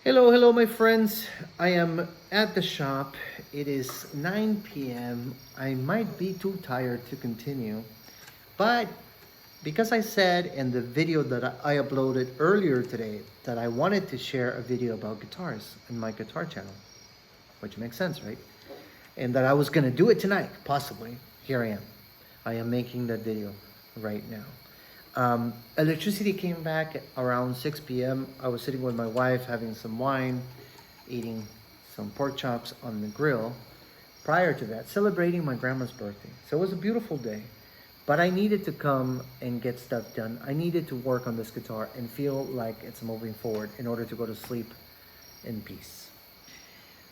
Hello, my friends. I am at the shop. It is 9 p.m. I might be too tired to continue, but because I said in the video that I uploaded earlier today that I wanted to share a video about guitars in my guitar channel, which makes sense, right? And that I was gonna do it tonight, possibly. Here I am. I am making that video right now. Electricity came back around 6 p.m. I was sitting with my wife having some wine, eating some pork chops on the grill. Prior to that, celebrating my grandma's birthday. So it was a beautiful day, but I needed to come and get stuff done. I needed to work on this guitar and feel like it's moving forward in order to go to sleep in peace.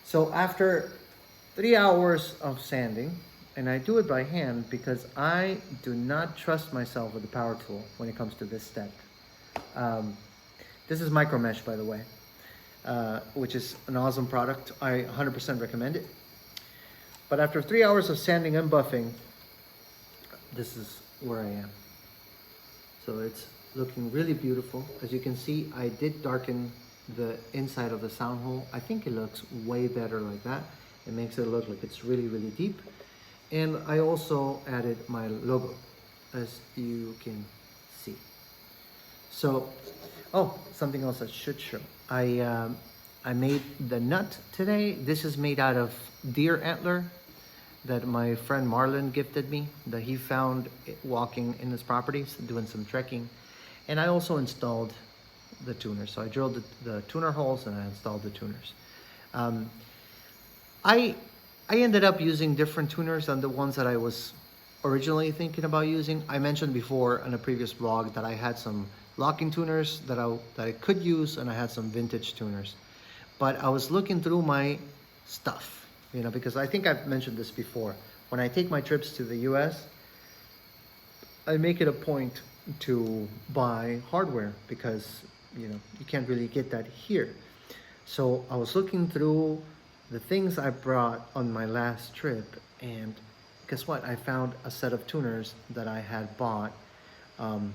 So after 3 hours of sanding, and I do it by hand because I do not trust myself with the power tool when it comes to this step. This is micro mesh, by the way, which is an awesome product. I 100% recommend it. But after 3 hours of sanding and buffing, this is where I am. So it's looking really beautiful. As you can see, I did darken the inside of the sound hole. I think it looks way better like that. It makes it look like it's really, really deep. And I also added my logo, as you can see. So, oh, something else I should show. I made the nut today. This is made out of deer antler that my friend Marlon gifted me, that he found walking in his properties, doing some trekking. And I also installed the tuners. So I drilled the tuner holes and I installed the tuners. I ended up using different tuners than the ones that I was originally thinking about using. I mentioned before in a previous vlog that I had some locking tuners that I could use, and I had some vintage tuners. But I was looking through my stuff, because I think I've mentioned this before. When I take my trips to the US, I make it a point to buy hardware because, you can't really get that here. So I was looking through the things I brought on my last trip, and guess what? I found a set of tuners that I had bought, and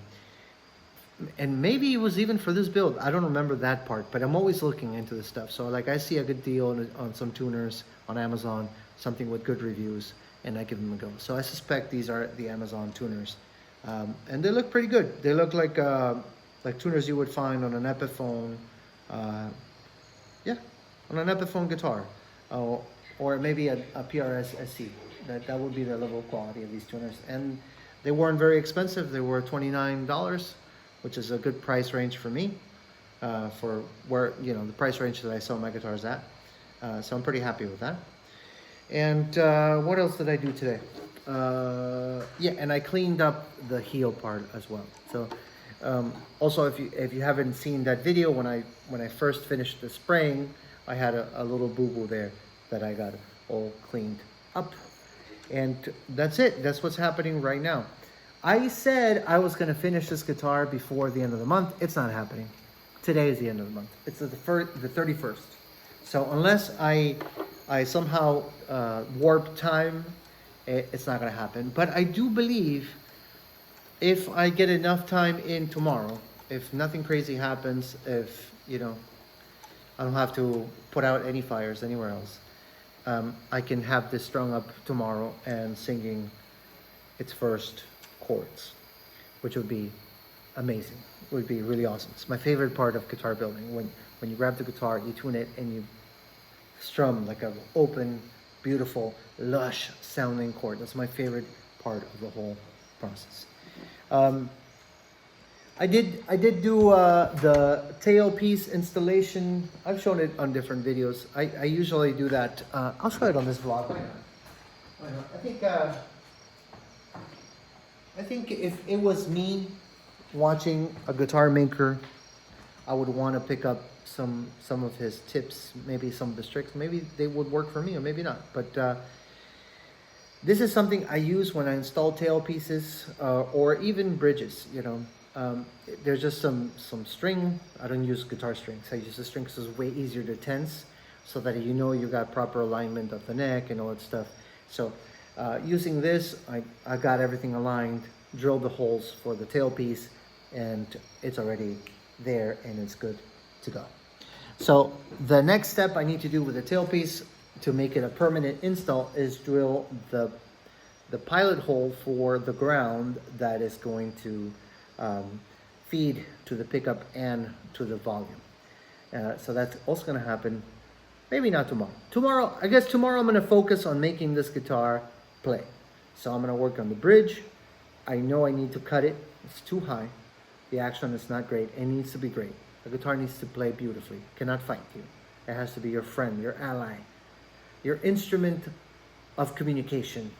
maybe it was even for this build. I don't remember that part, but I'm always looking into this stuff. So like I see a good deal on some tuners on Amazon, something with good reviews, and I give them a go. So I suspect these are the Amazon tuners, and they look pretty good. They look like tuners you would find on an Epiphone, yeah, on an Epiphone guitar. Or maybe a PRS SC. That would be the level of quality of these tuners. And they weren't very expensive. They were $29, which is a good price range for me, for where, the price range that I sell my guitars at. So I'm pretty happy with that. And what else did I do today? Yeah, and I cleaned up the heel part as well. So also, if you haven't seen that video, when I first finished the spraying, I had a little boo-boo there that I got all cleaned up. And that's it. That's what's happening right now. I said I was going to finish this guitar before the end of the month. It's not happening. Today is the end of the month. It's the 31st. So unless I somehow warp time, it's not going to happen. But I do believe if I get enough time in tomorrow, if nothing crazy happens, if, I don't have to put out any fires anywhere else, I can have this strung up tomorrow and singing its first chords, which would be amazing. It would be really awesome. It's my favorite part of guitar building. When you grab the guitar, you tune it, and you strum like an open, beautiful, lush sounding chord. That's my favorite part of the whole process. I did do the tailpiece installation. I've shown it on different videos. I usually do that. I'll show it on this vlog. I think if it was me watching a guitar maker, I would want to pick up some of his tips, maybe some of his tricks. Maybe they would work for me, or maybe not. But this is something I use when I install tailpieces or even bridges. There's just some string. I don't use guitar strings. I use the string because it's way easier to tense, so that you got proper alignment of the neck and all that stuff. So using this, I got everything aligned, drilled the holes for the tailpiece, and it's already there and it's good to go. So the next step I need to do with the tailpiece to make it a permanent install is drill the pilot hole for the ground that is going to feed to the pickup and to the volume. So that's also going to happen, maybe not tomorrow. I guess tomorrow I'm going to focus on making this guitar play. So I'm going to work on the bridge. I know I need to cut it. It's too high. The action is not great. It needs to be great. The guitar needs to play beautifully. It cannot fight you. It has to be your friend, your ally, your instrument of communication,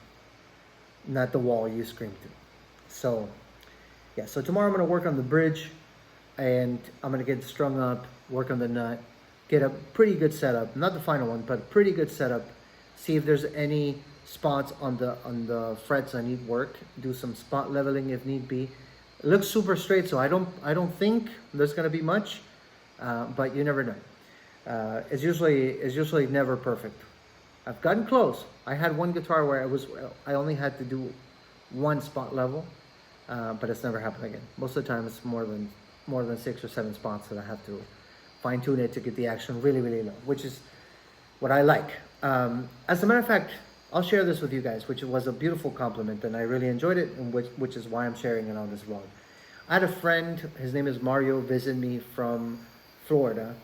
not the wall you scream to. So, yeah, so tomorrow I'm going to work on the bridge, and I'm going to get it strung up, work on the nut, get a pretty good setup, not the final one, but a pretty good setup, see if there's any spots on the frets I need work, do some spot leveling if need be. It looks super straight, so I don't think there's going to be much, but you never know. It's usually never perfect. I've gotten close. I had one guitar where I only had to do one spot level, but it's never happened again. Most of the time, it's more than 6 or 7 spots that I have to fine tune it to get the action really, really low, which is what I like. As a matter of fact, I'll share this with you guys, which was a beautiful compliment, and I really enjoyed it, and which is why I'm sharing it on this vlog. I had a friend, his name is Mario, visit me from Florida.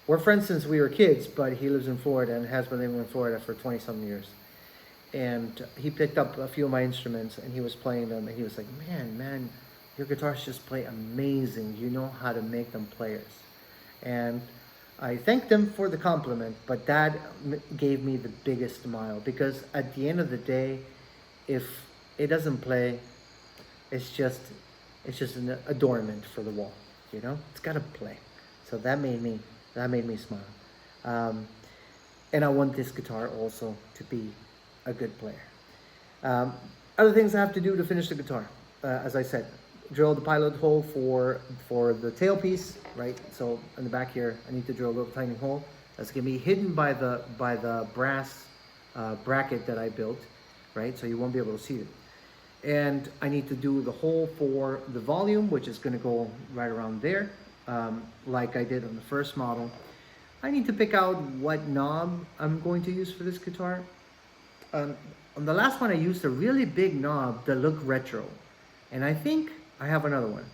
We're friends since we were kids, but he lives in Florida and has been living in Florida for 20-some years. And he picked up a few of my instruments and he was playing them, and he was like, man, your guitars just play amazing. You know how to make them players. And I thanked him for the compliment, but that gave me the biggest smile, because at the end of the day, if it doesn't play, it's just an adornment for the wall, you know? It's got to play. So that made me smile. And I want this guitar also to be a good player. Other things I have to do to finish the guitar, as I said, drill the pilot hole for the tailpiece, right? So in the back here, I need to drill a little tiny hole that's gonna be hidden by the brass bracket that I built, right? So you won't be able to see it. And I need to do the hole for the volume, which is gonna go right around there, like I did on the first model. I need to pick out what knob I'm going to use for this guitar. On the last one, I used a really big knob that looked retro, and I think I have another one,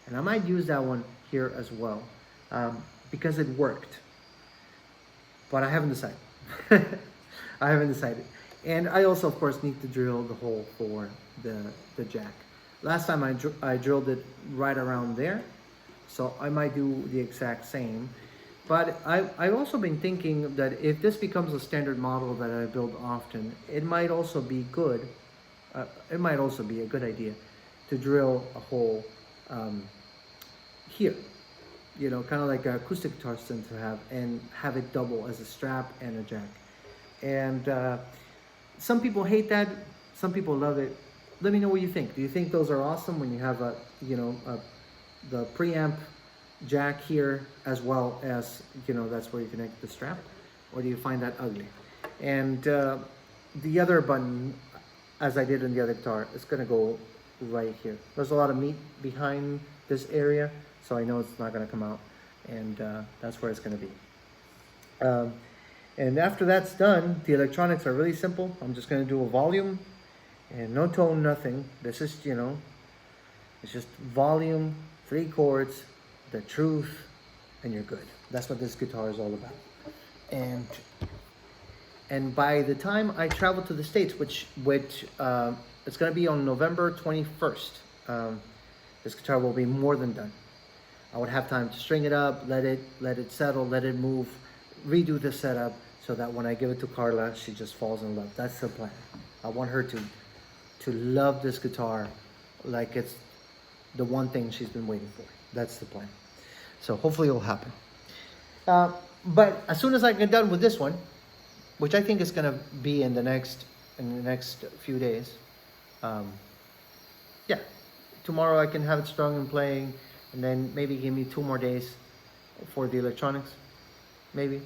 and I might use that one here as well, because it worked, but I haven't decided. I haven't decided. And I also, of course, need to drill the hole for the jack. Last time I drilled it right around there, so I might do the exact same. But I've also been thinking that if this becomes a standard model that I build often, it might also be good. It might also be a good idea to drill a hole here, you know, kind of like acoustic guitars tend to have, and have it double as a strap and a jack. And some people hate that, some people love it. Let me know what you think. Do you think those are awesome when you have the preamp jack here, as well as, you know, that's where you connect the strap, or do you find that ugly? And the other button, as I did in the other guitar, is gonna go right here. There's a lot of meat behind this area, so I know it's not gonna come out, and that's where it's gonna be. And after that's done, the electronics are really simple. I'm just gonna do a volume, and no tone, nothing. This is, you know, it's just volume, 3 chords, the truth, and you're good. That's what this guitar is all about. And by the time I travel to the States, which it's going to be on November 21st, this guitar will be more than done. I would have time to string it up, let it settle, let it move, redo the setup, so that when I give it to Carla, she just falls in love. That's the plan. I want her to love this guitar like it's the one thing she's been waiting for. That's the plan. So hopefully it'll happen. But as soon as I get done with this one, which I think is going to be in the next few days, yeah, tomorrow I can have it strung and playing, and then maybe give me 2 more days for the electronics, maybe.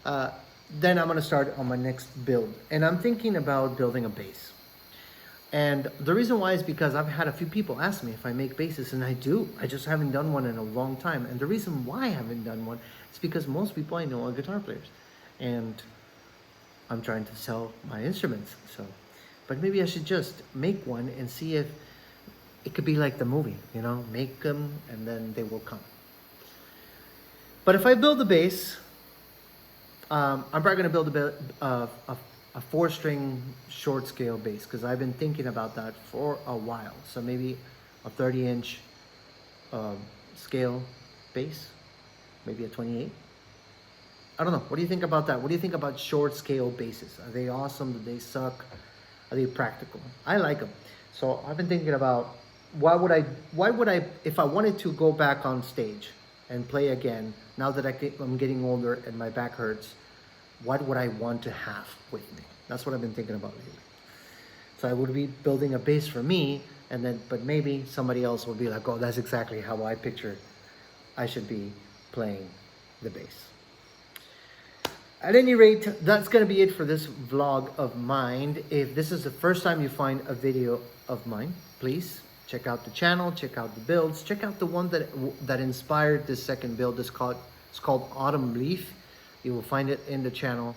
Then I'm going to start on my next build, and I'm thinking about building a bass. And the reason why is because I've had a few people ask me if I make basses, and I do. I just haven't done one in a long time. And the reason why I haven't done one is because most people I know are guitar players. And I'm trying to sell my instruments. So, but maybe I should just make one and see if it could be like the movie, you know, make them and then they will come. But if I build the bass, I'm probably going to build a 4-string short scale bass, because I've been thinking about that for a while. So maybe a 30-inch scale bass, maybe a 28. I don't know. What do you think about that? What do you think about short scale basses? Are they awesome? Do they suck? Are they practical? I like them. So I've been thinking about why would I, if I wanted to go back on stage and play again, now that I'm getting older and my back hurts, what would I want to have with me? That's what I've been thinking about lately. So I would be building a bass for me, and then, but maybe somebody else will be like, oh, that's exactly how I picture I should be playing the bass. At any rate, that's going to be it for this vlog of mine. If this is the first time you find a video of mine, please check out the channel, check out the builds, check out the one that inspired this second build. It's called Autumn Leaf. You will find it in the channel.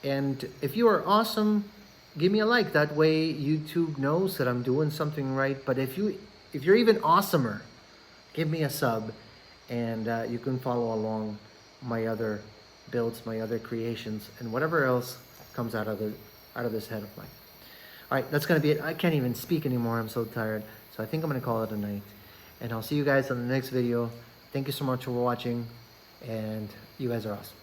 And if you are awesome, give me a like. That way YouTube knows that I'm doing something right. But if you're even awesomer, give me a sub, and you can follow along my other builds, my other creations, and whatever else comes out of this head of mine. All right, that's gonna be it. I can't even speak anymore. I'm so tired. So I think I'm gonna call it a night. And I'll see you guys on the next video. Thank you so much for watching, and you guys are awesome.